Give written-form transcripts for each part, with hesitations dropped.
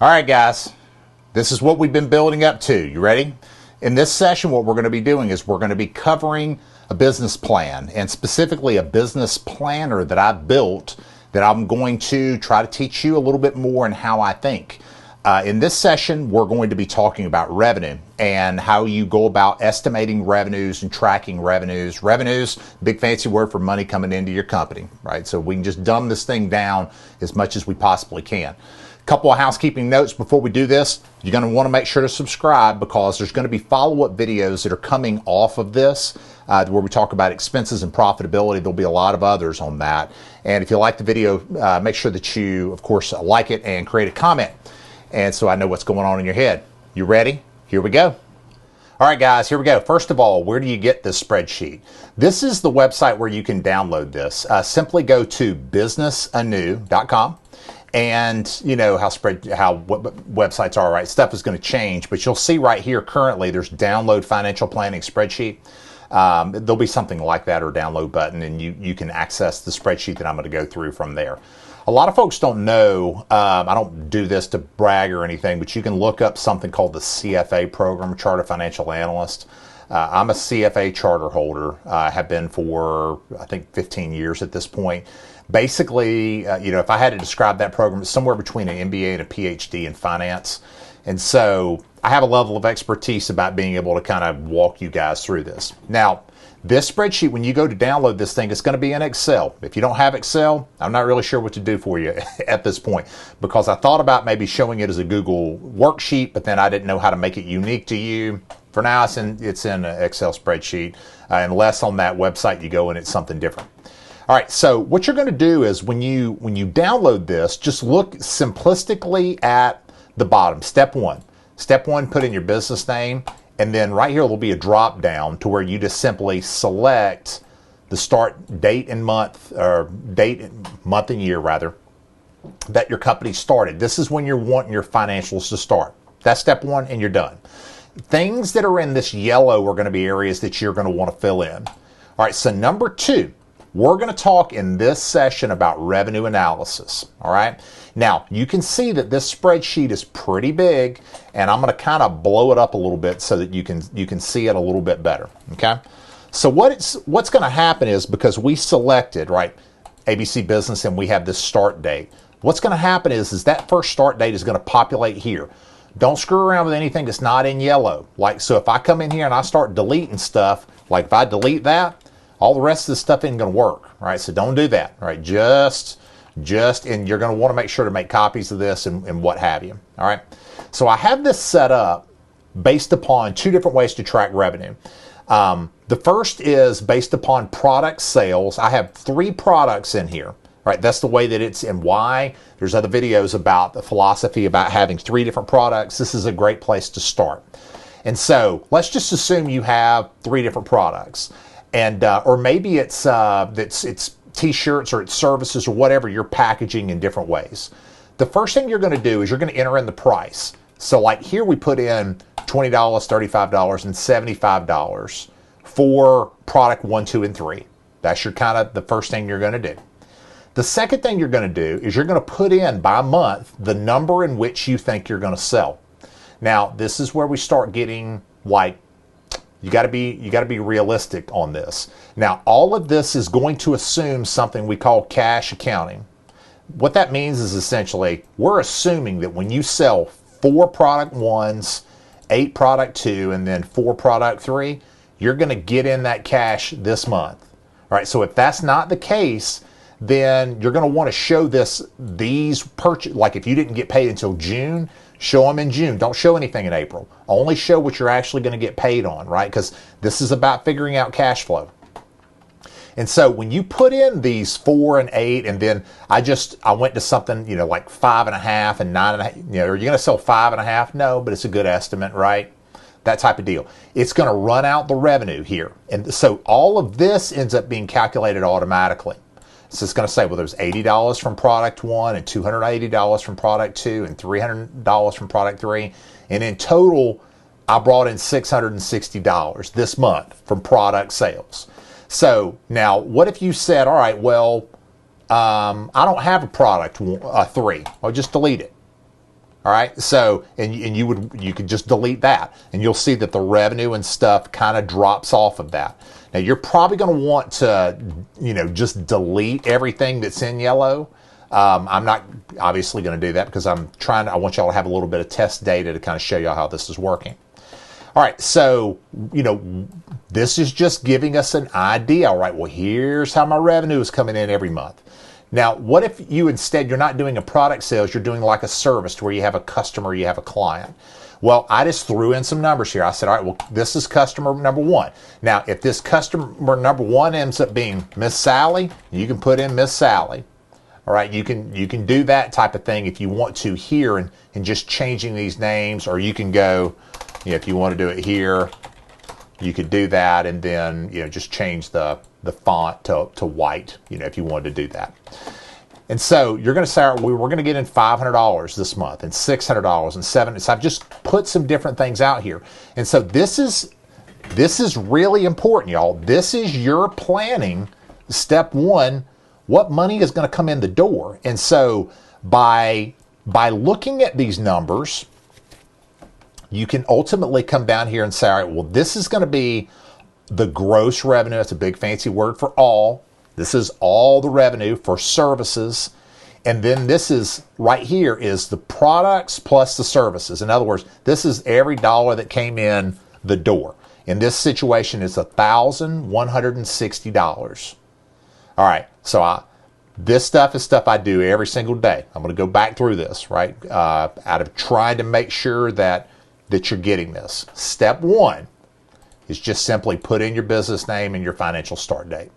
All right, guys, this is what we've been building up to. You ready? In this session, what we're going to be doing is we're going to be covering a business plan, and specifically a business planner that I built that I'm going to try to teach you a little bit more in how I think. In this session, we're going to be talking about revenue and how you go about estimating revenues and tracking revenues. Revenues, big fancy word for money coming into your company, right? So we can just dumb this thing down as much as we possibly can. Couple of housekeeping notes before we do this. You're going to want to make sure to subscribe because there's going to be follow-up videos that are coming off of this where we talk about expenses and profitability. There'll be a lot of others on that. And if you like the video, make sure that you, of course, like it and create a comment. And so I know what's going on in your head. You ready? Here we go. All right, guys, here we go. First of all, where do you get this spreadsheet? This is the website where you can download this. Simply go to businessanew.com. And you know how websites are, right? Stuff is going to change, but you'll see right here currently there's download financial planning spreadsheet. There'll be something like that or download button, and you can access the spreadsheet that I'm going to go through from there. A lot of folks don't know, I don't do this to brag or anything, but you can look up something called the CFA program, Chartered Financial Analyst. I'm a CFA charter holder. I have been for, I think, 15 years at this point. Basically, if I had to describe that program, it's somewhere between an MBA and a PhD in finance. And so I have a level of expertise about being able to kind of walk you guys through this. Now, this spreadsheet, when you go to download this thing, it's going to be in Excel. If you don't have Excel, I'm not really sure what to do for you at this point, because I thought about maybe showing it as a Google worksheet, but then I didn't know how to make it unique to you. For now, it's in an Excel spreadsheet, unless on that website you go and it's something different. All right, so what you're going to do is when you download this, just look simplistically at the bottom. Step one, put in your business name, and then right here there'll be a drop down to where you just simply select the start date and month, or month and year rather, that your company started. This is when you're wanting your financials to start. That's step one, and you're done. Things that are in this yellow are going to be areas that you're going to want to fill in. All right, so number two, we're going to talk in this session about revenue analysis. All right. Now, you can see that this spreadsheet is pretty big, and I'm going to kind of blow it up a little bit so that you can see it a little bit better. Okay. So what's going to happen is, because we selected, right, ABC Business, and we have this start date, what's going to happen is that first start date is going to populate here. Don't screw around with anything that's not in yellow. Like, so if I come in here and I start deleting stuff, like if I delete that, all the rest of the stuff isn't going to work, right? So don't do that, right? Just, and you're going to want to make sure to make copies of this and what have you, all right? So I have this set up based upon two different ways to track revenue. The first is based upon product sales. I have 3 products in here, right? That's the way that it's, and why. There's other videos about the philosophy about having 3 different products. This is a great place to start. And so let's just assume you have 3 different products. And or maybe it's t-shirts or it's services or whatever you're packaging in different ways. The first thing you're going to do is you're going to enter in the price. So like here we put in $20, $35, and $75 for product 1, 2, and 3. That's your kind of the first thing you're going to do. The second thing you're going to do is you're going to put in by month the number in which you think you're going to sell. Now this is where we start getting like, you got to be realistic on this. Now, all of this is going to assume something we call cash accounting. What that means is essentially we're assuming that when you sell 4 product 1s, 8 product 2, and then 4 product 3, you're going to get in that cash this month. All right. So if that's not the case, then you're going to want to show these purchase. Like if you didn't get paid until June, show them in June. Don't show anything in April. Only show what you're actually going to get paid on, right? Because this is about figuring out cash flow. And so when you put in these 4 and 8, and then I went to something, like 5.5 and 9.5, are you going to sell 5.5? No, but it's a good estimate, right? That type of deal. It's going to run out the revenue here. And so all of this ends up being calculated automatically. So it's going to say, well, there's $80 from product 1 and $280 from product 2 and $300 from product 3. And in total, I brought in $660 this month from product sales. So now what if you said, all right, well, I don't have a product 3. I'll just delete it. All right, so and you could just delete that, and you'll see that the revenue and stuff kind of drops off of that. Now you're probably going to want to, just delete everything that's in yellow. I'm not obviously going to do that because I want y'all to have a little bit of test data to kind of show y'all how this is working. All right, so, this is just giving us an idea. All right, well, here's how my revenue is coming in every month. Now, what if you're not doing a product sales, you're doing like a service to where you have a customer, you have a client. Well, I just threw in some numbers here. I said, all right, well, this is customer number one. Now, if this customer number one ends up being Miss Sally, you can put in Miss Sally. All right, you can do that type of thing if you want to here and just changing these names, or you can go, if you want to do it here, you could do that and then, just change the font to white, if you wanted to do that. And so you're going to say, we're going to get in $500 this month and $600 and $700. So I've just put some different things out here. And so this is really important, y'all. This is your planning, step one, what money is going to come in the door. And so by looking at these numbers, you can ultimately come down here and say, all right, well, this is going to be the gross revenue. That's a big fancy word for all. This is all the revenue for services. And then this is right here is the products plus the services. In other words, this is every dollar that came in the door. In this situation, it's $1,160. All right, so this stuff is stuff I do every single day. I'm going to go back through this, right, out of trying to make sure that you're getting this. Step one is just simply put in your business name and your financial start date.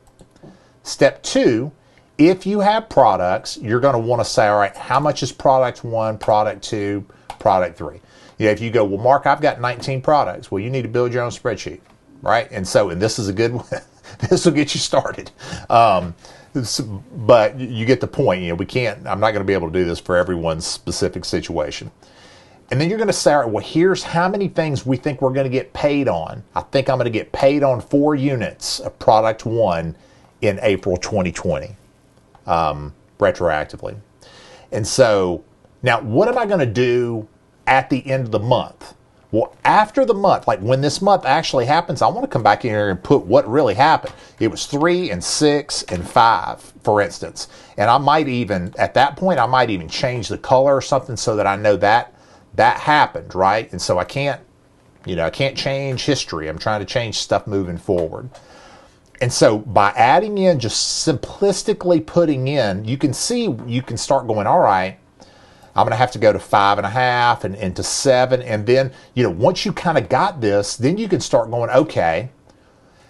Step two, if you have products, you're going to want to say, all right, how much is product one, product two, product three? If you go, well, Mark, I've got 19 products. Well, you need to build your own spreadsheet, right? And this is a good one. This will get you started. But you get the point. I'm not going to be able to do this for everyone's specific situation. And then you're going to say, all right, well, here's how many things we think we're going to get paid on. I think I'm going to get paid on 4 units of product one in April 2020, retroactively. And so now what am I going to do at the end of the month? Well, after the month, like when this month actually happens, I want to come back in here and put what really happened. It was 3 and 6 and 5, for instance. And I might even, at that point, change the color or something so that I know that happened, right? And so I can't change history. I'm trying to change stuff moving forward. And so by adding in, just simplistically putting in, you can start going, all right, I'm going to have to go to 5.5 and to 7. And then, once you kind of got this, then you can start going, okay,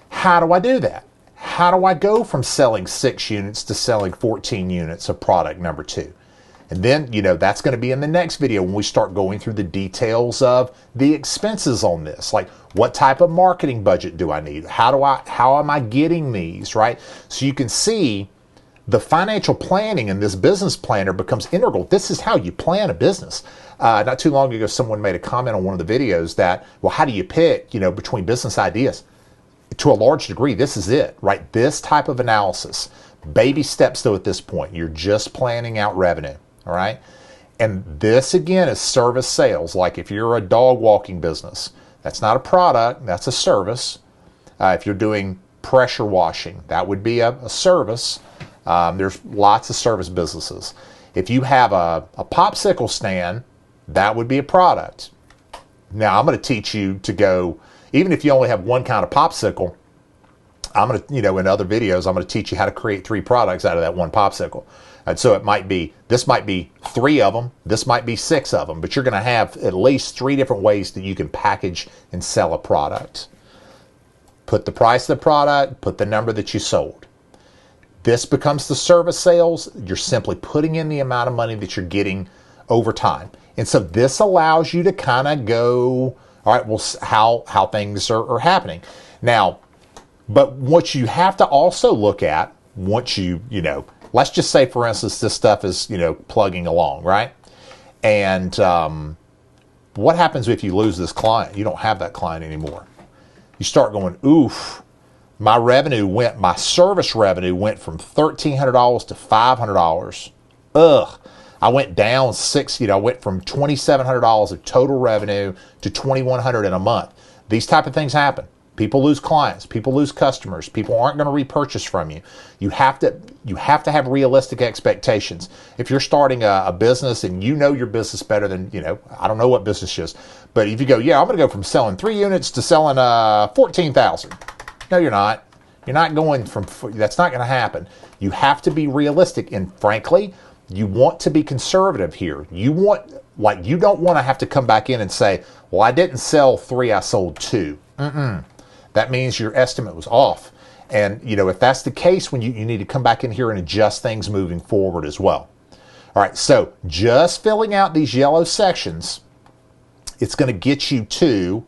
how do I do that? How do I go from selling 6 units to selling 14 units of product number 2? And then, that's going to be in the next video when we start going through the details of the expenses on this. Like, what type of marketing budget do I need? How am I getting these, right? So you can see the financial planning in this business planner becomes integral. This is how you plan a business. Not too long ago, someone made a comment on one of the videos that, well, how do you pick, between business ideas? To a large degree, this is it, right? This type of analysis. Baby steps, though, at this point. You're just planning out revenue. All right. And this again is service sales. Like if you're a dog walking business, that's not a product, that's a service. If you're doing pressure washing, that would be a service. There's lots of service businesses. If you have a popsicle stand, that would be a product. Now I'm going to teach you to go, even if you only have one kind of popsicle, I'm going to, in other videos, I'm going to teach you how to create 3 products out of that one popsicle. And so this might be 3 of them, this might be 6 of them, but you're going to have at least 3 different ways that you can package and sell a product. Put the price of the product, put the number that you sold. This becomes the service sales. You're simply putting in the amount of money that you're getting over time. And so this allows you to kind of go, all right, well, how things are happening. Now, but what you have to also look at, once let's just say, for instance, this stuff is, plugging along, right? And what happens if you lose this client? You don't have that client anymore. You start going, oof, my service revenue went from $1,300 to $500. Ugh, I went down I went from $2,700 of total revenue to $2,100 in a month. These type of things happen. People lose clients. People lose customers. People aren't going to repurchase from you. You have to have realistic expectations. If you're starting a business and you know your business better than, I don't know what business is, but if you go, I'm going to go from selling 3 units to selling 14,000. No, you're not. You're not going from, that's not going to happen. You have to be realistic. And frankly, you want to be conservative here. You don't want to have to come back in and say, well, I didn't sell 3, I sold 2. That means your estimate was off. And, if that's the case, when you need to come back in here and adjust things moving forward as well. All right, so just filling out these yellow sections, it's going to get you to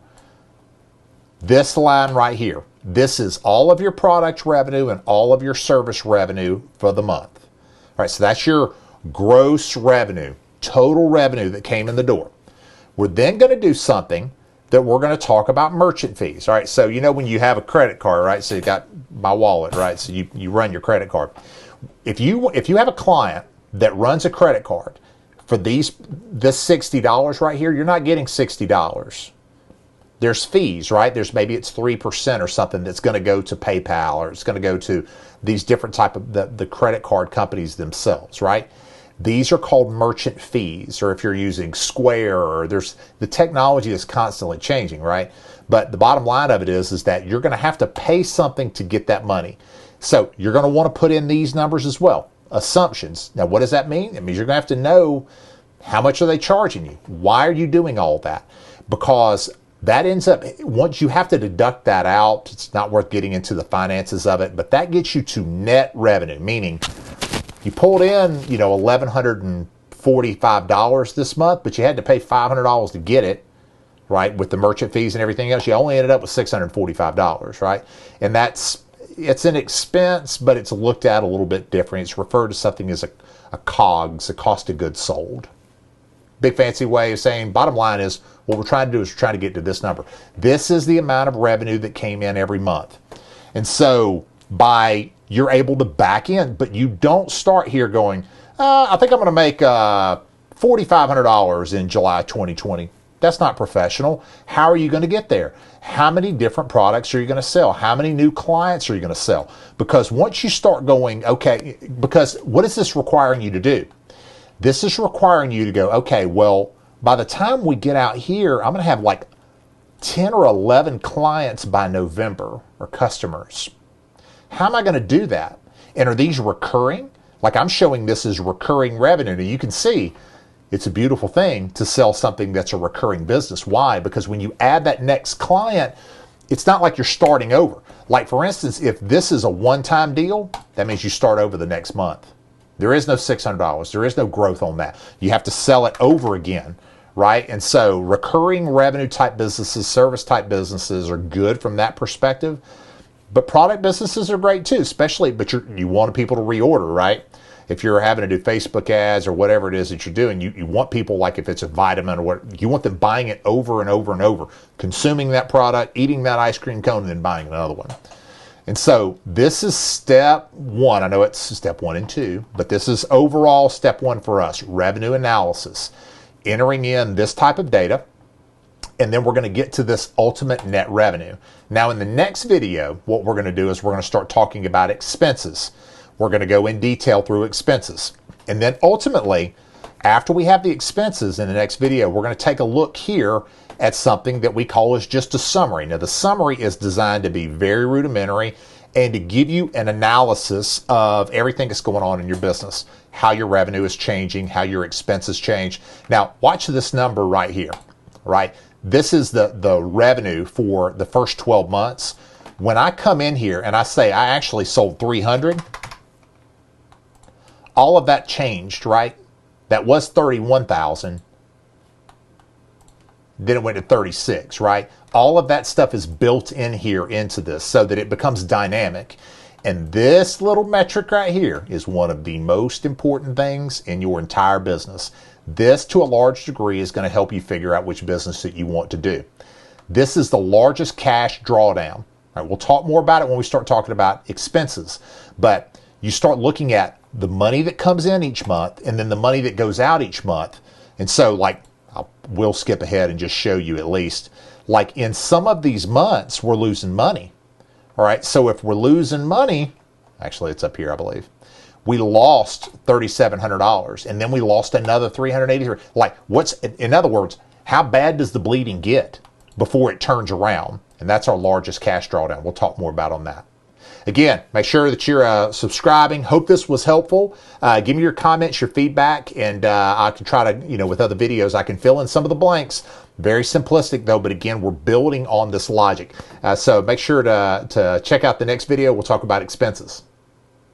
this line right here. This is all of your product revenue and all of your service revenue for the month. All right, so that's your gross revenue, total revenue that came in the door. We're then going to do something that we're going to talk about merchant fees. All right, so when you have a credit card, right? So you got my wallet, right? So you run your credit card. If you have a client that runs a credit card for this $60 right here, you're not getting $60. There's fees, right? Maybe it's 3% or something that's going to go to PayPal, or it's going to go to these different type of the credit card companies themselves, right? These are called merchant fees, or if you're using Square, or the technology is constantly changing, right? But the bottom line of it is that you're going to have to pay something to get that money. So you're going to want to put in these numbers as well, assumptions. Now, what does that mean? It means you're going to have to know how much are they charging you? Why are you doing all that? Because that ends up, once you have to deduct that out, it's not worth getting into the finances of it, but that gets you to net revenue, meaning you pulled in, $1,145 this month, but you had to pay $500 to get it, right? With the merchant fees and everything else, you only ended up with $645, right? And it's an expense, but it's looked at a little bit different. It's referred to something as a COGS, a cost of goods sold. Big fancy way of saying, bottom line is, what we're trying to do is we're trying to get to this number. This is the amount of revenue that came in every month. And so you're able to back in, but you don't start here going, I think I'm going to make $4,500 in July 2020. That's not professional. How are you going to get there? How many different products are you going to sell? How many new clients are you going to sell? Because once you start going, because what is this requiring you to do? This is requiring you to go, okay, well, by the time we get out here, I'm going to have like 10 or 11 clients by November, or customers. How am I going to do that? And are these recurring? Like, I'm showing this as recurring revenue. Now, you can see it's a beautiful thing to sell something that's a recurring business. Why? Because when you add that next client, it's not like you're starting over. Like, for instance, if this is a one-time deal, that means you start over the next month. There is no $600. There is no growth on that. You have to sell it over again, right? And so recurring revenue type businesses, service type businesses are good from that perspective. But product businesses are great too, but you want people to reorder, right? If you're having to do Facebook ads or whatever it is that you're doing, you want people, like if it's a vitamin or what, you want them buying it over and over and over, consuming that product, eating that ice cream cone, and then buying another one. And so this is step one. I know it's step 1 and 2, but this is overall step 1 for us, revenue analysis, entering in this type of data. And then we're going to get to this ultimate net revenue. Now, in the next video, what we're going to do is we're going to start talking about expenses. We're going to go in detail through expenses. And then ultimately, after we have the expenses in the next video, we're going to take a look here at something that we call as just a summary. Now, the summary is designed to be very rudimentary and to give you an analysis of everything that's going on in your business, how your revenue is changing, how your expenses change. Now, watch this number right here, right? This is the revenue for the first 12 months. When I come in here and I say I actually sold 300, all of that changed, right? That was 31,000. Then it went to 36, right? All of that stuff is built in here into this so that it becomes dynamic. And this little metric right here is one of the most important things in your entire business. This, to a large degree, is going to help you figure out which business that you want to do. This is the largest cash drawdown. All right, we'll talk more about it when we start talking about expenses. But you start looking at the money that comes in each month and then the money that goes out each month. And so, like, we'll skip ahead and just show you at least, like, in some of these months, we're losing money. All right, so if we're losing money, actually, it's up here, I believe. We lost $3,700, and then we lost another $383. Like, in other words, how bad does the bleeding get before it turns around? And that's our largest cash drawdown. We'll talk more about on that. Again, make sure that you're subscribing. Hope this was helpful. Give me your comments, your feedback, and I can try to, with other videos, I can fill in some of the blanks. Very simplistic, though, but again, we're building on this logic. So make sure to check out the next video. We'll talk about expenses.